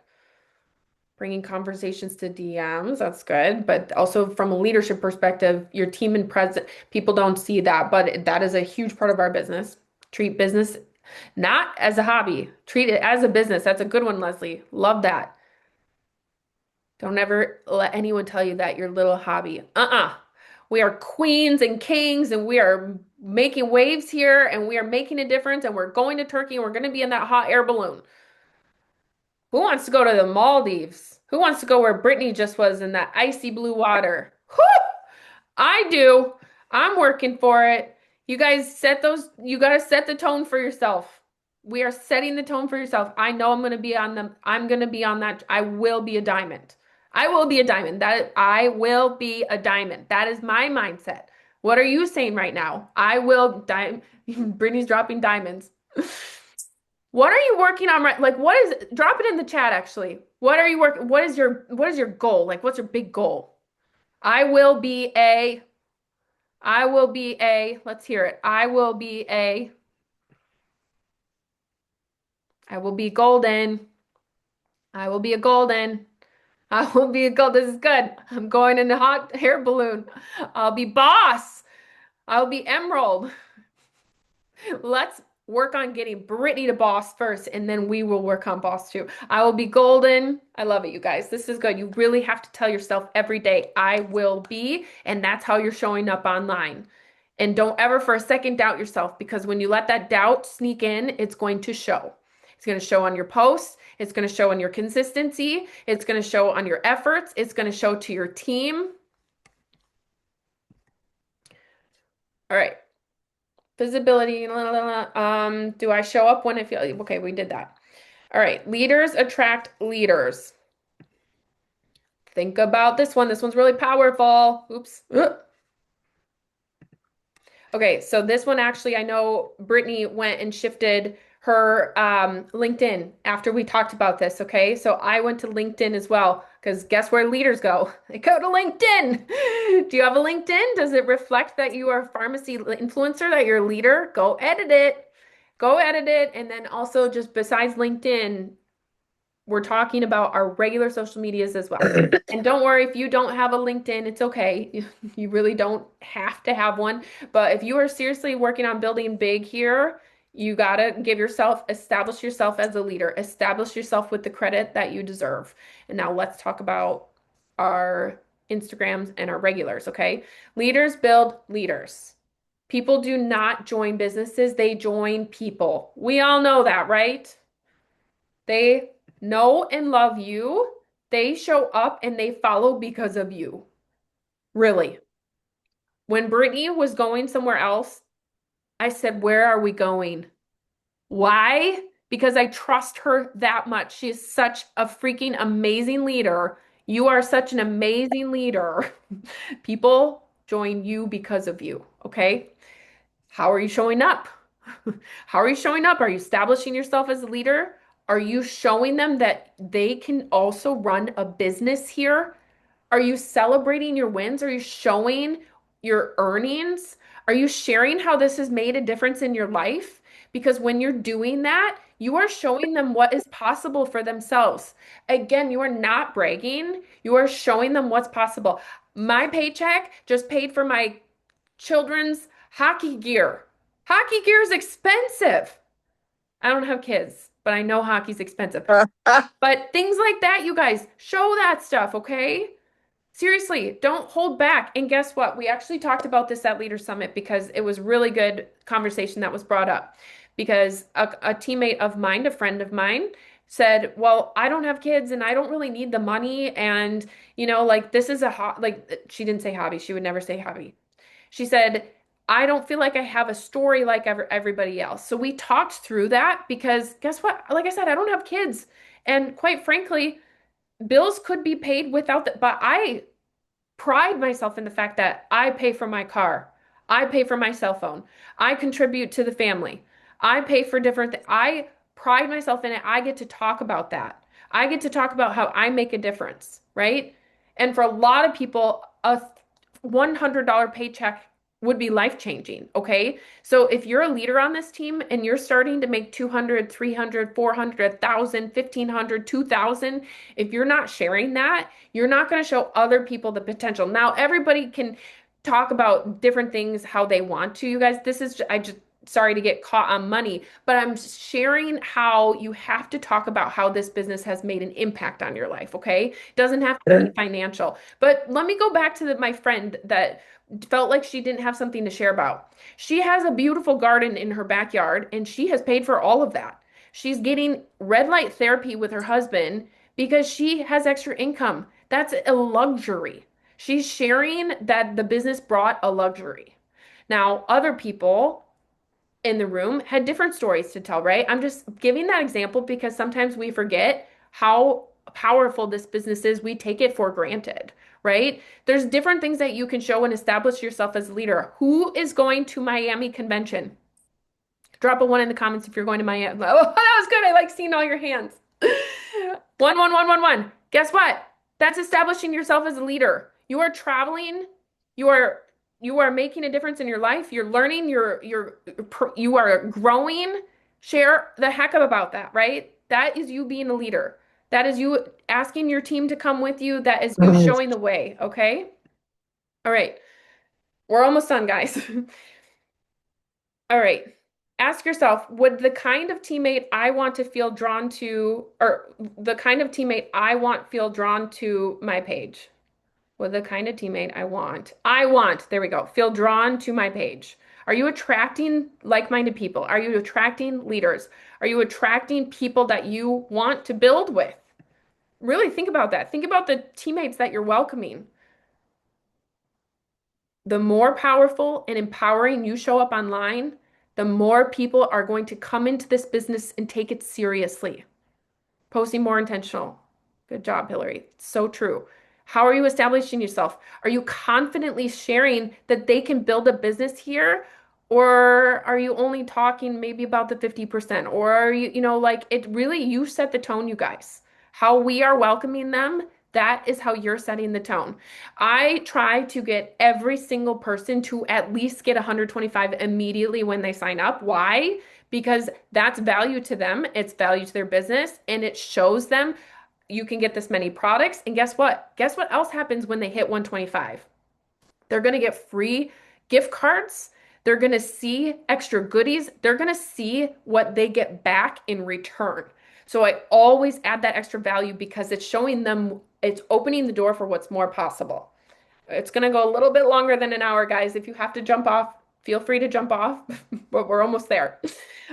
Bringing conversations to DMs, that's good. But also from a leadership perspective, your team and present, people don't see that, but that is a huge part of our business. Treat business not as a hobby, treat it as a business. That's a good one, Leslie. Love that. Don't ever let anyone tell you that your little hobby. We are queens and kings and we are making waves here and we are making a difference and we're going to Turkey and we're going to be in that hot air balloon. Who wants to go to the Maldives? Who wants to go where Brittany just was in that icy blue water? Whew! I do. I'm working for it. You guys you got to set the tone for yourself. We are setting the tone for yourself. I know I'm going to be on that. I will be a diamond. I will be a diamond. I will be a diamond. That is my mindset. What are you saying right now? I will Brittany's dropping diamonds. What are you working on right? Like drop it in the chat actually. What are you working what is your goal? Like what's your big goal? I will be a let's hear it. I will be golden. I will be a golden. I will be a gold. This is good. I'm going in a hot air balloon. I'll be boss. I'll be emerald. Let's work on getting Brittany to boss first, and then we will work on boss too. I will be golden. I love it, you guys. This is good. You really have to tell yourself every day, I will be, and that's how you're showing up online. And don't ever for a second doubt yourself because when you let that doubt sneak in, it's going to show. It's going to show on your posts. It's going to show on your consistency. It's going to show on your efforts. It's going to show to your team. All right. Visibility. Do I show up when I feel okay? We did that. All right. Leaders attract leaders. Think about this one. This one's really powerful. Oops. Okay, so this one actually, I know Brittany went and shifted her LinkedIn after we talked about this. Okay, so I went to LinkedIn as well because guess where leaders go? They go to LinkedIn. Do you have a LinkedIn? Does it reflect that you are a pharmacy influencer, that you're a leader? Go edit it. Go edit it. And then also, just besides LinkedIn, we're talking about our regular social medias as well. And don't worry if you don't have a LinkedIn, it's okay. You really don't have to have one. But if you are seriously working on building big here, you gotta establish yourself as a leader, establish yourself with the credit that you deserve. And now let's talk about our Instagrams and our regulars, okay? Leaders build leaders. People do not join businesses, they join people. We all know that, right? They know and love you. They show up and they follow because of you. Really. When Brittany was going somewhere else, I said, where are we going? Why? Because I trust her that much. She is such a freaking amazing leader. You are such an amazing leader. People join you because of you, okay? How are you showing up? How are you showing up? Are you establishing yourself as a leader? Are you showing them that they can also run a business here? Are you celebrating your wins? Are you showing your earnings? Are you sharing how this has made a difference in your life? Because when you're doing that, you are showing them what is possible for themselves. Again, you are not bragging. You are showing them what's possible. My paycheck just paid for my children's hockey gear. Hockey gear is expensive. I don't have kids, but I know hockey's expensive. But things like that, you guys, show that stuff, okay? Seriously, don't hold back. And guess what? We actually talked about this at Leader Summit because it was really good conversation that was brought up. Because a teammate of mine, a friend of mine, said, "Well, I don't have kids and I don't really need the money. And, like this is a like she didn't say hobby. She would never say hobby. She said, I don't feel like I have a story like everybody else." So we talked through that because guess what? Like I said, I don't have kids. And quite frankly, bills could be paid without that, but I pride myself in the fact that I pay for my car. I pay for my cell phone. I contribute to the family. I pay for different things. I pride myself in it. I get to talk about that. I get to talk about how I make a difference, right? And for a lot of people, a $100 paycheck would be life-changing, okay? So if you're a leader on this team and you're starting to make 200, 300, 400, 1,000, 1,500, 2,000, if you're not sharing that, you're not going to show other people the potential. Now, everybody can talk about different things how they want to. You guys, this is, I just, sorry to get caught on money, but I'm sharing how you have to talk about how this business has made an impact on your life, okay? It doesn't have to be financial. But let me go back to my friend that felt like she didn't have something to share about. She has a beautiful garden in her backyard and she has paid for all of that. She's getting red light therapy with her husband because she has extra income. That's a luxury. She's sharing that the business brought a luxury. Now, other people in the room had different stories to tell, right? I'm just giving that example because sometimes we forget how powerful this business is. We take it for granted, right? There's different things that you can show and establish yourself as a leader. Who is going to Miami convention? Drop a one in the comments if you're going to Miami. Oh, that was good. I like seeing all your hands. One, one, one, one, one. Guess what? That's establishing yourself as a leader. You are traveling. You are you are making a difference in your life. You're learning. You are growing. Share the heck up about that, right? That is you being a leader. That is you asking your team to come with you. That is you showing the way. Okay. All right. We're almost done, guys. All right. Ask yourself, would the kind of teammate I want to feel drawn to, or the kind of teammate I want feel drawn to my page? Would the kind of teammate there we go, feel drawn to my page? Are you attracting like-minded people? Are you attracting leaders? Are you attracting people that you want to build with? Really think about that. Think about the teammates that you're welcoming. The more powerful and empowering you show up online, the more people are going to come into this business and take it seriously. Posting more intentional. Good job, Hillary. So true. How are you establishing yourself? Are you confidently sharing that they can build a business here? Or are you only talking maybe about the 50%? Or are you, like it really, you set the tone, you guys. How we are welcoming them, that is how you're setting the tone. I try to get every single person to at least get 125 immediately when they sign up. Why? Because that's value to them, it's value to their business, and it shows them you can get this many products. And guess what? Guess what else happens when they hit 125? They're going to get free gift cards. They're going to see extra goodies. They're going to see what they get back in return. So I always add that extra value because it's showing them, it's opening the door for what's more possible. It's going to go a little bit longer than an hour, guys. If you have to jump off, feel free to jump off, but we're almost there.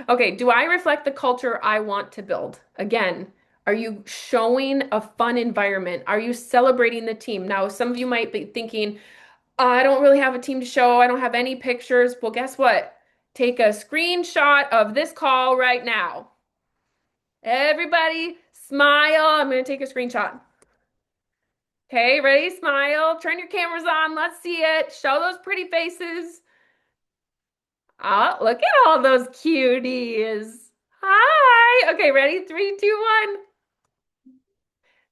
Okay, do I reflect the culture I want to build? Again, are you showing a fun environment? Are you celebrating the team? Now, some of you might be thinking, I don't really have a team to show. I don't have any pictures. Well, guess what? Take a screenshot of this call right now. Everybody smile. I'm going to take a screenshot. Okay, ready? Smile. Turn your cameras on. Let's see it. Show those pretty faces. Oh, look at all those cuties. Hi. Okay, ready? Three, two, one.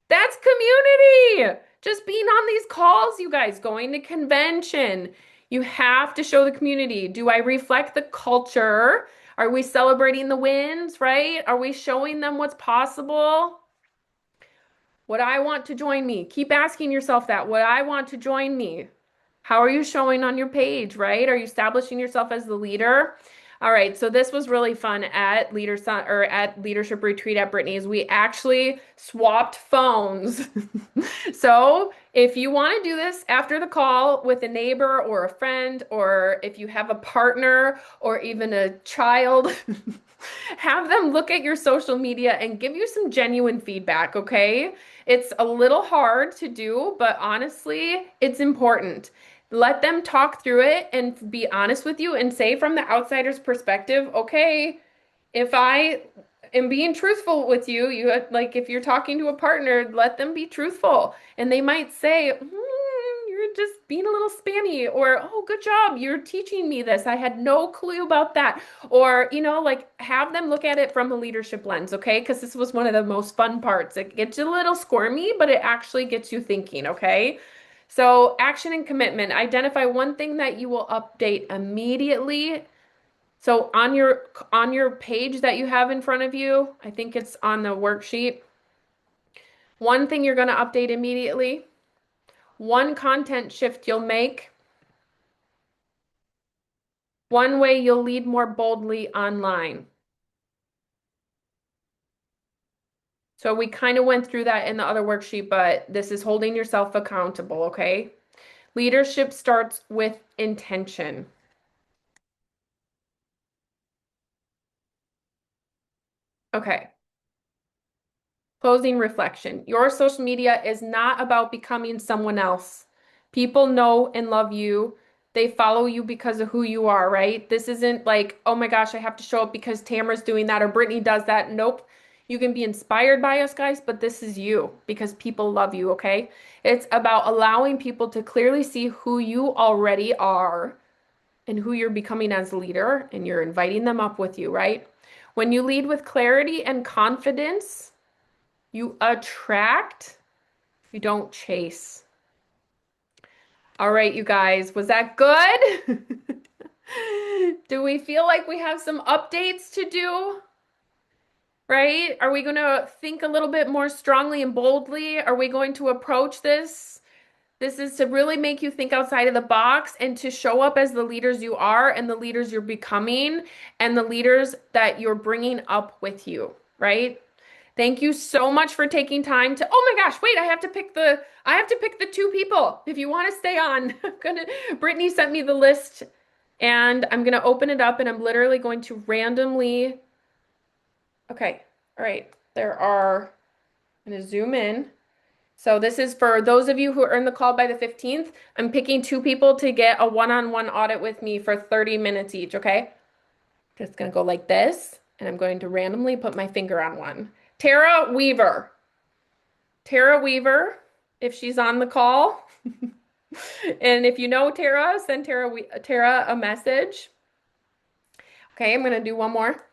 That's community. Just being on these calls, you guys, going to convention. You have to show the community. Do I reflect the culture? Are we celebrating the wins, right? Are we showing them what's possible? Would I want to join me? Keep asking yourself that. Would I want to join me? How are you showing on your page, right? Are you establishing yourself as the leader? All right, so this was really fun at leadership retreat at Brittany's. We actually swapped phones. So if you want to do this after the call with a neighbor or a friend, or if you have a partner or even a child, have them look at your social media and give you some genuine feedback, okay? It's a little hard to do, but honestly, it's important. Let them talk through it and be honest with you and say from the outsider's perspective, okay, if I am being truthful with you, like if you're talking to a partner, let them be truthful. And they might say, you're just being a little spammy, or oh, good job, you're teaching me this. I had no clue about that. Or, like have them look at it from a leadership lens, okay? Because this was one of the most fun parts. It gets you a little squirmy, but it actually gets you thinking, okay? So, action and commitment. Identify one thing that you will update immediately. So on your page that you have in front of you, I think it's on the worksheet. One thing you're going to update immediately, one content shift you'll make, one way you'll lead more boldly online. So we kind of went through that in the other worksheet, but this is holding yourself accountable, okay? Leadership starts with intention. Okay. Closing reflection. Your social media is not about becoming someone else. People know and love you. They follow you because of who you are, right? This isn't like, oh my gosh, I have to show up because Tamara's doing that or Brittany does that. Nope. You can be inspired by us, guys, but this is you because people love you, okay? It's about allowing people to clearly see who you already are and who you're becoming as a leader, and you're inviting them up with you, right? When you lead with clarity and confidence, you attract, you don't chase. All right, you guys, was that good? Do we feel like we have some updates to do? Right? Are we going to think a little bit more strongly and boldly? Are we going to approach this? This is to really make you think outside of the box and to show up as the leaders you are and the leaders you're becoming and the leaders that you're bringing up with you, right? Thank you so much for taking time to, oh my gosh, wait, I have to pick the two people. If you want to stay on, Brittany sent me the list and I'm gonna open it up and I'm literally going to randomly, okay, all right, I'm gonna zoom in. So this is for those of you who earn the call by the 15th. I'm picking two people to get a one-on-one audit with me for 30 minutes each, okay? Just gonna go like this, and I'm going to randomly put my finger on one. Tara Weaver. Tara Weaver, if she's on the call. And if you know Tara, send Tara a message. Okay, I'm gonna do one more.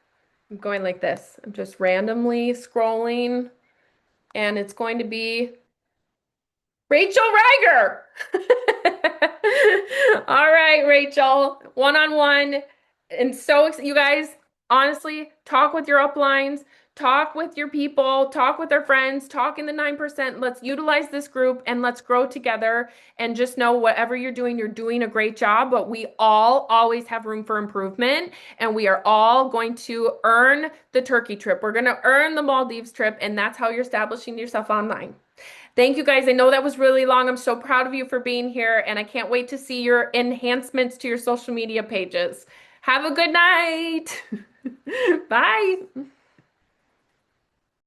I'm going like this. I'm just randomly scrolling, and it's going to be Rachel Riger. All right, Rachel, one on one. And so, you guys, honestly, talk with your uplines, talk with your people, talk with their friends, talk in the 9%. Let's utilize this group and let's grow together. And just know whatever you're doing a great job. But we all always have room for improvement. And we are all going to earn the Turkey trip. We're going to earn the Maldives trip. And that's how you're establishing yourself online. Thank you guys. I know that was really long. I'm so proud of you for being here, and I can't wait to see your enhancements to your social media pages. Have a good night. Bye.